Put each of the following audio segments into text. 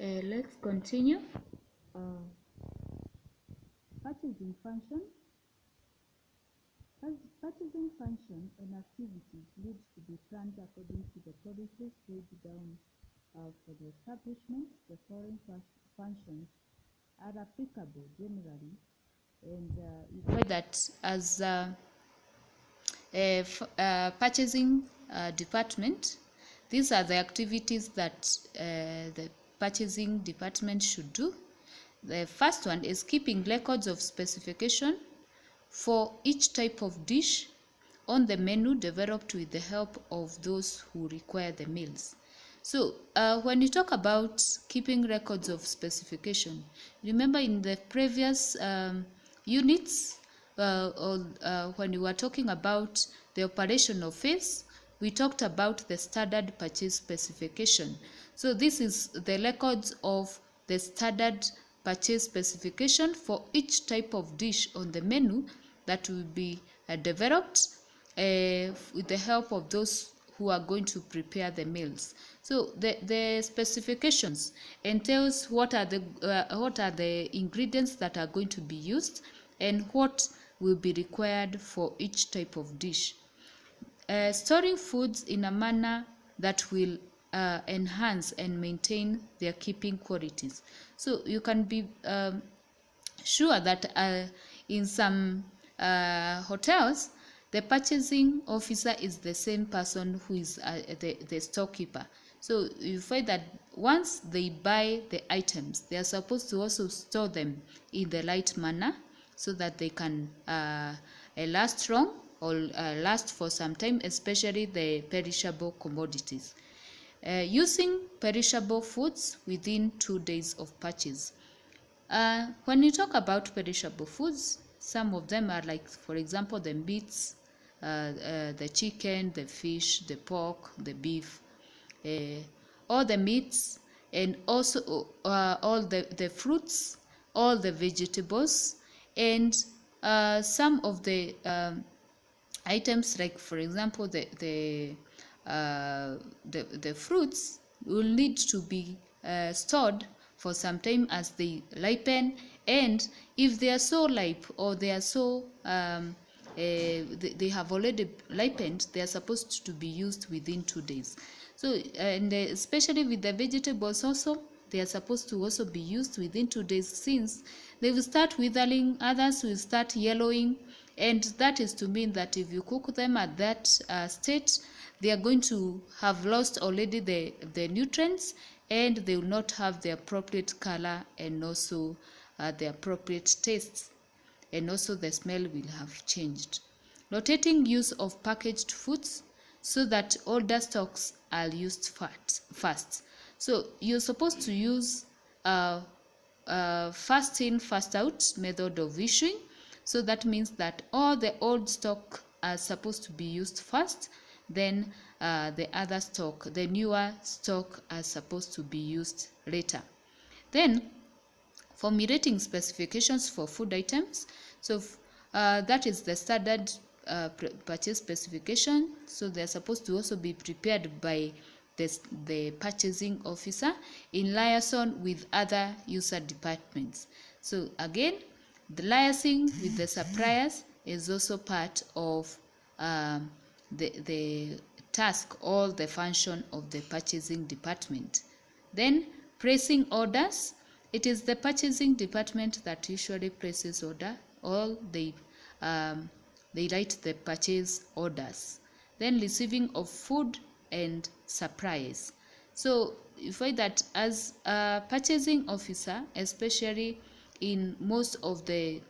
Let's continue. Purchasing function. Purchasing function and activities need to be planned according to the policies laid down for the establishment. The following functions are applicable generally, and you find that as a purchasing department, these are the activities that the purchasing department should do. The first one is keeping records of specification for each type of dish on the menu developed with the help of those who require the meals. So when you talk about keeping records of specification, remember in the previous units, when we were talking about the operational phase, we talked about the standard purchase specification. So this is the records of the standard purchase specification for each type of dish on the menu that will be developed with the help of those who are going to prepare the meals. So the specifications entails what are the ingredients that are going to be used and what will be required for each type of dish. Storing foods in a manner that will enhance and maintain their keeping qualities. So you can be sure that in some hotels, the purchasing officer is the same person who is the storekeeper. So you find that once they buy the items, they are supposed to also store them in the right manner so that they can last long or last for some time, especially the perishable commodities. Using perishable foods within 2 days of purchase. When you talk about perishable foods, some of them are like, for example, the meats, the chicken, the fish, the pork, the beef, all the meats, and also all the fruits, all the vegetables, and some of the items like, for example, the fruits will need to be stored for some time as they ripen, and if they are so ripe or they are so they have already ripened, they are supposed to be used within 2 days. So and especially with the vegetables also, they are supposed to also be used within 2 days, since they will start withering, others will start yellowing, and that is to mean that if you cook them at that state, they are going to have lost already the nutrients, and they will not have the appropriate color and also the appropriate taste, and also the smell will have changed. Rotating use of packaged foods so that older stocks are used fast. So you're supposed to use fast in, fast out method of issuing. So that means that all the old stock are supposed to be used first, then the other stock, the newer stock, are supposed to be used later. Then formulating specifications for food items. So that is the standard purchase specification. So they are supposed to also be prepared by the purchasing officer in liaison with other user departments. So again, the liaising with the suppliers is also part of the task or the function of the purchasing department. Then placing orders. It is the purchasing department that usually places order, or they write the purchase orders. Then receiving of food and supplies. So you find that as a purchasing officer, especially in most of the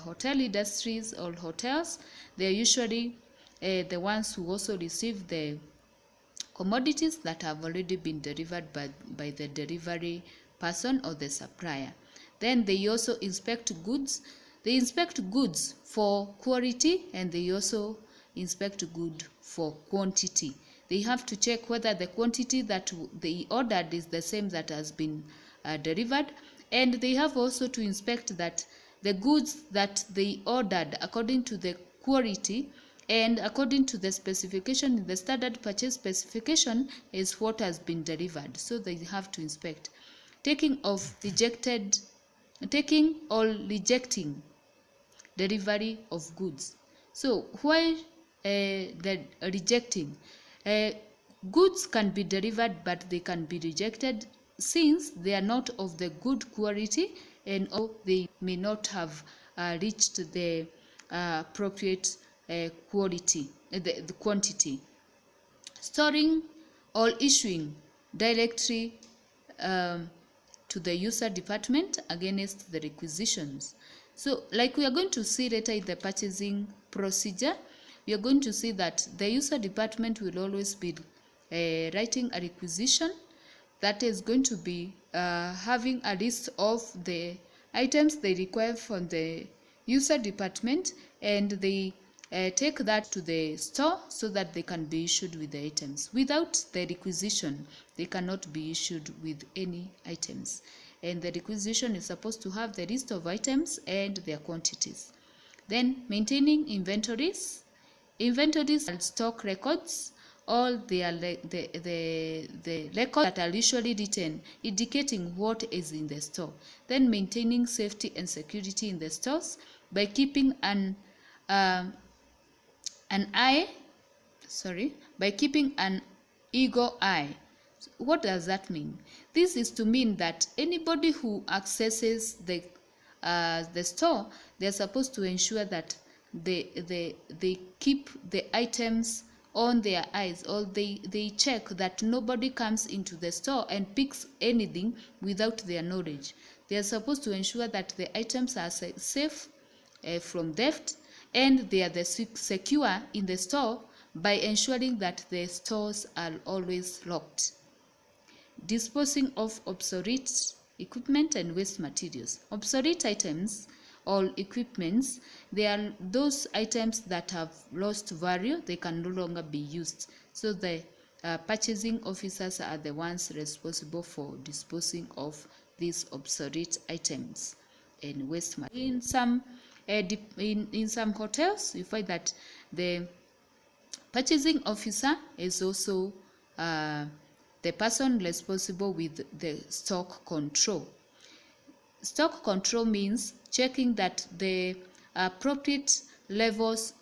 hotel industries or hotels, they are usually the ones who also receive the commodities that have already been delivered by the delivery person or the supplier. Then they also inspect goods. They inspect goods for quality, and they also inspect goods for quantity. They have to check whether the quantity that they ordered is the same that has been delivered, and they have also to inspect that the goods that they ordered according to the quality and according to the specification in the standard purchase specification is what has been delivered. So they have to inspect. taking or rejecting delivery of goods. So why the rejecting? Uh, Goods can be delivered, but they can be rejected since they are not of the good quality, and or they may not have reached the appropriate quality, the quantity. Storing or issuing directly um, to the user department against the requisitions. So like we are going to see later in the purchasing procedure, we are going to see that the user department will always be writing a requisition that is going to be having a list of the items they require from the user department, and they take that to the store so that they can be issued with the items. Without the requisition, they cannot be issued with any items. And the requisition is supposed to have the list of items and their quantities. Then maintaining inventories. Inventories are stock records. All the records that are usually written indicating what is in the store. Then maintaining safety and security in the stores by keeping an eagle eye. What does that mean? This is to mean that anybody who accesses the store, they are supposed to ensure that they keep the items on their eyes, or they check that nobody comes into the store and picks anything without their knowledge. They are supposed to ensure that the items are safe from theft, and they are secure in the store by ensuring that the stores are always locked. Disposing of obsolete equipment and waste materials. Obsolete items or equipments, they are those items that have lost value, they can no longer be used. So the purchasing officers are the ones responsible for disposing of these obsolete items and waste materials. In some hotels, you find that the purchasing officer is also the person responsible with the stock control. Stock control means checking that the appropriate levels,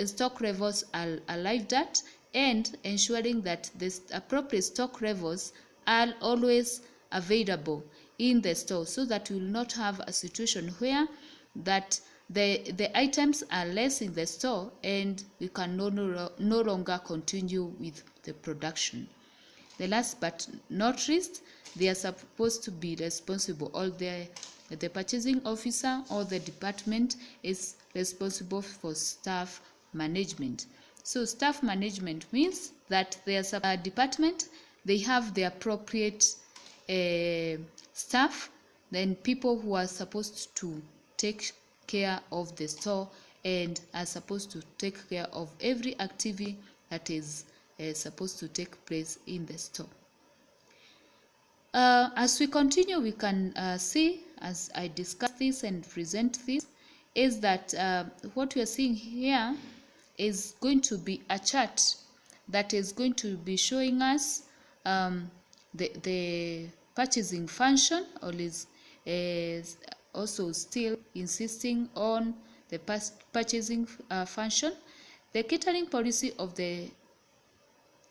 stock levels are arrived at, and ensuring that the appropriate stock levels are always available in the store, so that we will not have a situation where that the items are less in the store and we can no longer continue with the production. The last but not least, they are supposed to be responsible, or the purchasing officer or the department is responsible for staff management. So staff management means that their department, they have the appropriate staff, then people who are supposed to take care of the store and are supposed to take care of every activity that is supposed to take place in the store. As we continue, we can see, as I discuss this and present this, is that what we are seeing here is going to be a chart that is going to be showing us the purchasing function, or is also still insisting on the purchasing function. The catering policy of the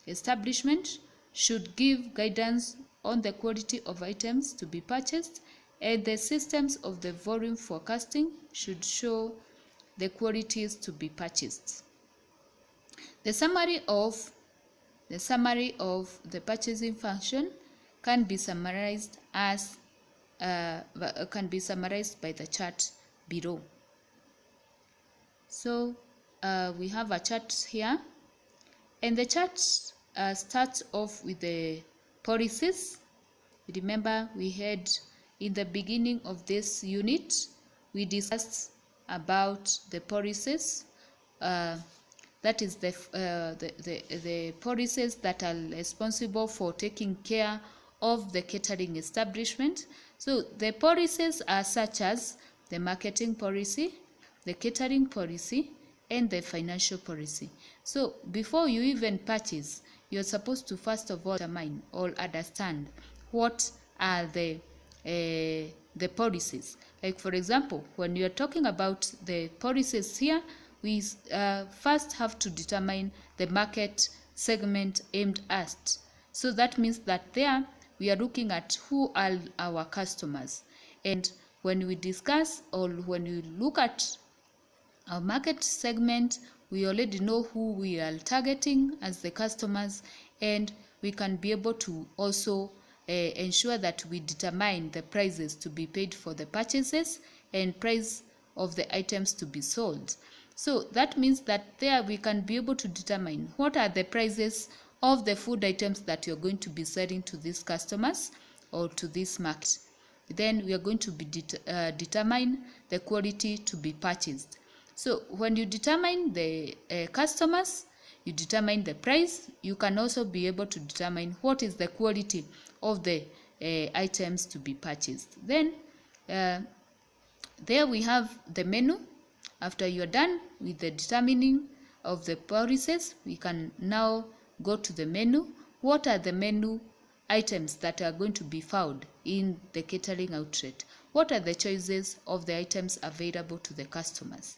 establishment should give guidance on the quality of items to be purchased, and the systems of the volume forecasting should show the quantities to be purchased. The summary of the purchasing function can be summarized as by the chart below. So we have a chart here, and the chart starts off with the policies. Remember, we had in the beginning of this unit, we discussed about the policies. That is the policies that are responsible for taking care of the catering establishment. So the policies are such as the marketing policy, the catering policy, and the financial policy. So before you even purchase, you're supposed to first of all determine or understand what are the the policies. Like for example, when you are talking about the policies here, we first have to determine the market segment aimed at. So that means that there we are looking at who are our customers. And when we discuss or when we look at our market segment, we already know who we are targeting as the customers, and we can be able to also ensure that we determine the prices to be paid for the purchases and price of the items to be sold. So that means that there we can be able to determine what are the prices of the food items that you're going to be selling to these customers or to this market. Then we are going to be determine the quality to be purchased. So when you determine the customers, you determine the price, you can also be able to determine what is the quality of the items to be purchased. Then there we have the menu. After you are done with the determining of the policies, we can now go to the menu. What are the menu items that are going to be found in the catering outlet? What are the choices of the items available to the customers?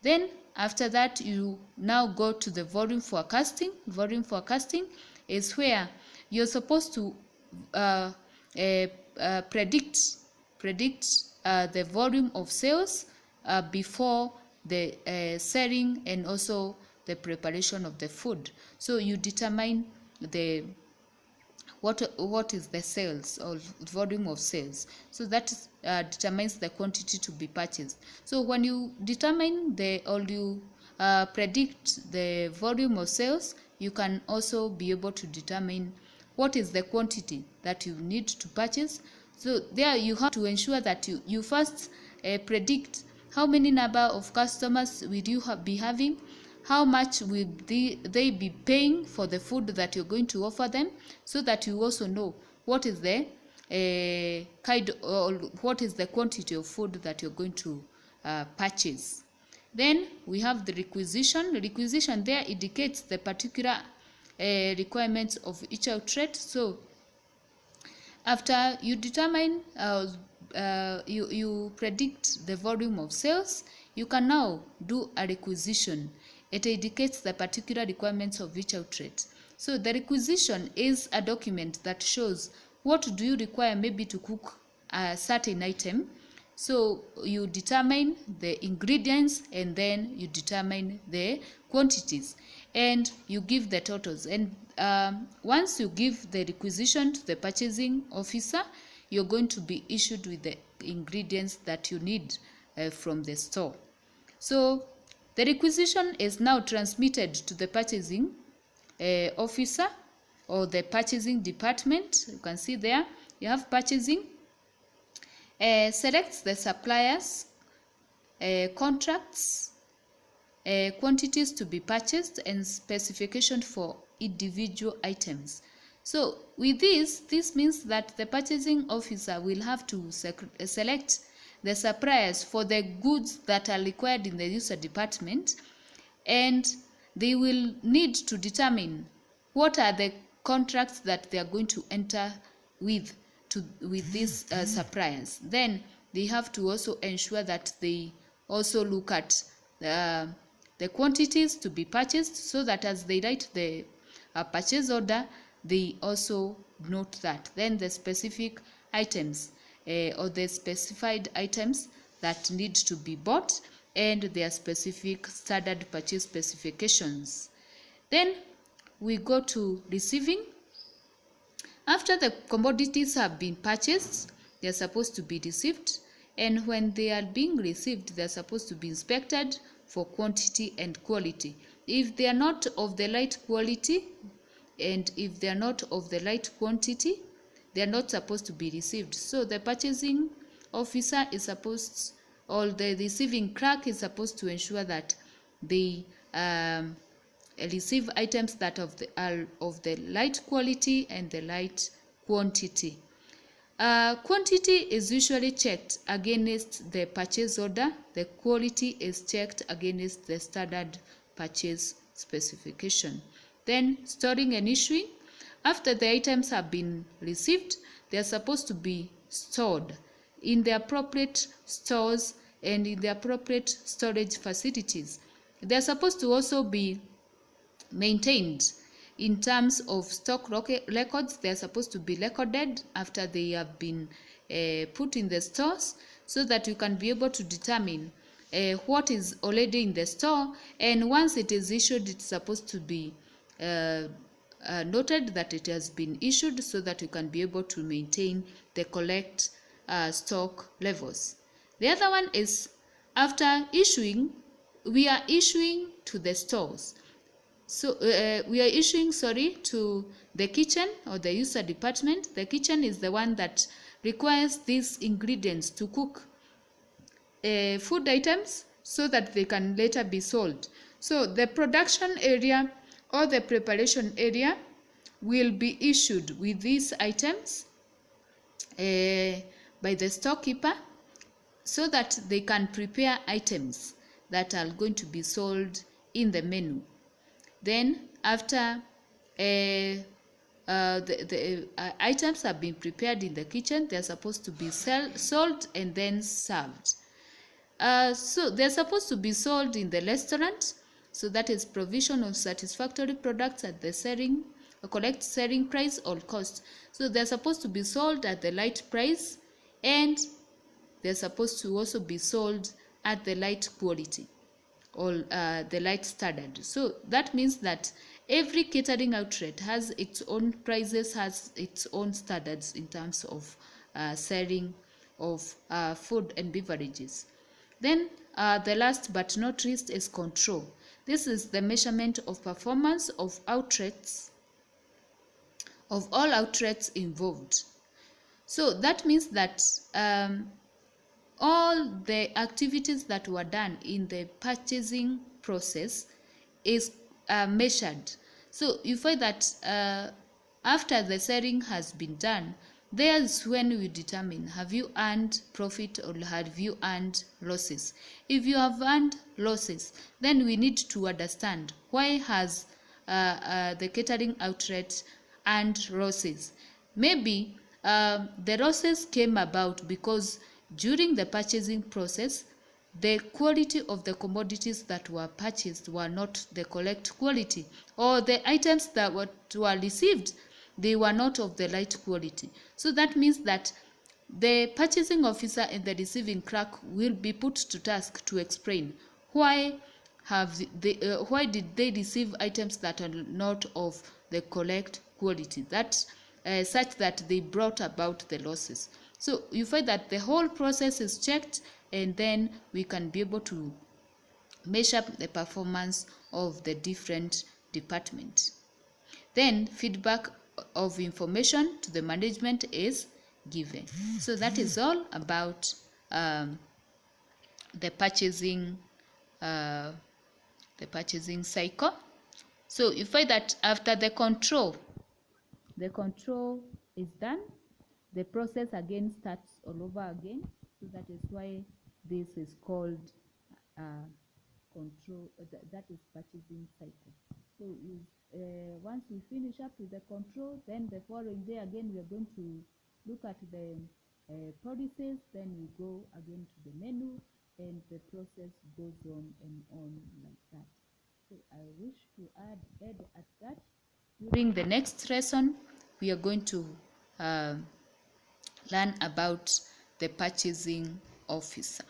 Then after that, you now go to the volume forecasting. Volume forecasting is where you're supposed to predict the volume of sales before the selling and also the preparation of the food. So you determine the what is the sales or volume of sales. So that determines the quantity to be purchased. So when you determine or you predict the volume of sales, you can also be able to determine what is the quantity that you need to purchase. So there you have to ensure that you first predict how many number of customers will you be having, how much will they be paying for the food that you're going to offer them, so that you also know what is the what is the quantity of food that you're going to purchase. Then we have the requisition. Requisition there indicates the particular requirements of each outlet. So after you determine you predict the volume of sales, you can now do a requisition. It indicates the particular requirements of each outlet. So the requisition is a document that shows what do you require maybe to cook a certain item. So you determine the ingredients and then you determine the quantities and you give the totals. And once you give the requisition to the purchasing officer, you're going to be issued with the ingredients that you need from the store. So the requisition is now transmitted to the purchasing officer or the purchasing department. You can see there you have purchasing. Selects the suppliers, contracts, quantities to be purchased, and specification for individual items. So with this means that the purchasing officer will have to select the suppliers for the goods that are required in the user department, and they will need to determine what are the contracts that they are going to enter with these suppliers. Then they have to also ensure that they also look at the quantities to be purchased, so that as they write the purchase order, they also note that. Then the specific items or the specified items that need to be bought and their specific standard purchase specifications. Then we go to receiving. After the commodities have been purchased, they are supposed to be received, and when they are being received, they are supposed to be inspected for quantity and quality. If they are not of the right quality and if they are not of the right quantity, they are not supposed to be received. So the purchasing officer is supposed, or the receiving clerk is supposed to ensure that they receive items that are of the right quality and the right quantity. Quantity is usually checked against the purchase order. The quality is checked against the standard purchase specification. Then storing and issuing. after the items have been received, they are supposed to be stored in the appropriate stores and in the appropriate storage facilities. They are supposed to also be maintained in terms of stock records. They are supposed to be recorded after they have been put in the stores, so that you can be able to determine what is already in the store, and once it is issued, it's supposed to be noted that it has been issued, so that you can be able to maintain the correct stock levels. The other one is, after issuing, we are issuing to the stores. So we are issuing, to the kitchen or the user department. The kitchen is the one that requires these ingredients to cook food items so that they can later be sold. So the production area or the preparation area will be issued with these items by the storekeeper, so that they can prepare items that are going to be sold in the menu. Then after the items have been prepared in the kitchen, they are supposed to be sold and then served. So they are supposed to be sold in the restaurant. So that is provision of satisfactory products at the correct selling price or cost. So they are supposed to be sold at the right price, and they are supposed to also be sold at the right quality or the right standard. So that means that every catering outlet has its own prices, has its own standards in terms of selling of food and beverages. Then the last but not least is control. This is the measurement of performance of outlets, of all outlets involved. So that means that all the activities that were done in the purchasing process is measured. So you find that after the selling has been done, there's when we determine, have you earned profit or have you earned losses. If you have earned losses, then we need to understand, why has the catering outlet earned losses. Maybe the losses came about because during the purchasing process, the quality of the commodities that were purchased were not the correct quality, or the items that were received, they were not of the right quality. So that means that the purchasing officer and the receiving clerk will be put to task to explain why did they receive items that are not of the correct quality, such that they brought about the losses. So you find that the whole process is checked, and then we can be able to measure the performance of the different departments. Then feedback of information to the management is given. So that is all about the purchasing cycle. So you find that after the control is done, the process again starts all over again. So that is why this is called control. That is purchasing cycle. So once we finish up with the control, then the following day again we are going to look at the policies. Then we go again to the menu, and the process goes on and on like that. So I wish to add at that. During the next lesson, we are going to learn about the purchasing officer.